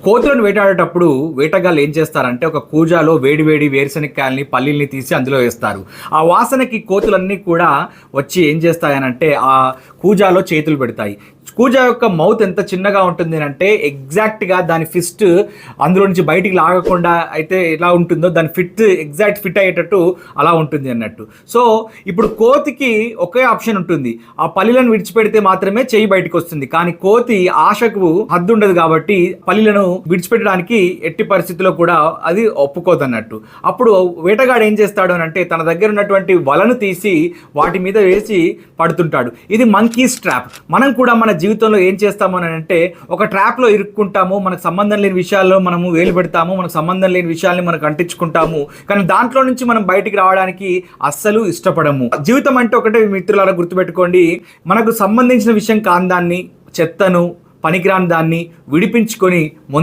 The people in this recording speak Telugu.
కోతులను వేటాడేటప్పుడు వేటగాళ్ళు ఏం చేస్తారంటే ఒక కూజాలో వేడి వేడి వేరుశనక్కాయల్ని పల్లీల్ని తీసి అందులో వేస్తారు. ఆ వాసనకి కోతులన్నీ కూడా వచ్చి ఏం చేస్తాయనంటే ఆ కూజాలో చేతులు పెడతాయి. కూజా యొక్క మౌత్ ఎంత చిన్నగా ఉంటుంది అంటే ఎగ్జాక్ట్గా దాని ఫిస్ట్ అందులో నుంచి బయటికి లాగకుండా అయితే ఎలా ఉంటుందో దాని ఎగ్జాక్ట్ ఫిట్ అయ్యేటట్టు అలా ఉంటుంది అన్నట్టు. సో ఇప్పుడు కోతికి ఒకే ఆప్షన్ ఉంటుంది, ఆ పల్లీలను విడిచిపెడితే మాత్రమే చెయ్యి బయటకు వస్తుంది. కానీ కోతి ఆశకు హద్దు ఉండదు కాబట్టి పల్లీలను విడిచిపెట్టడానికి ఎట్టి పరిస్థితుల్లో కూడా అది ఒప్పుకోదన్నట్టు. అప్పుడు వేటగాడు ఏం చేస్తాడు అని అంటే తన దగ్గర ఉన్నటువంటి వలను తీసి వాటి మీద వేసి పడుతుంటాడు. ఇది మంకీస్ ట్రాప్. మనం కూడా మన జీవితంలో ఏం చేస్తాము అని అంటే ఒక ట్రాప్లో ఇరుక్కుంటాము. మనకు సంబంధం లేని విషయాల్లో మనము వేలు పెడతాము, మనకు సంబంధం లేని విషయాల్ని మనకు అంటించుకుంటాము. కానీ దాంట్లో నుంచి మనం బయటికి రావడానికి అస్సలు ఇష్టపడము. జీవితం అంటే ఒకటే మిత్రులారా, గుర్తుపెట్టుకోండి, మనకు సంబంధించిన విషయం కాని దాన్ని, చెత్తను, పనికిరాని దాన్ని విడిపించుకొని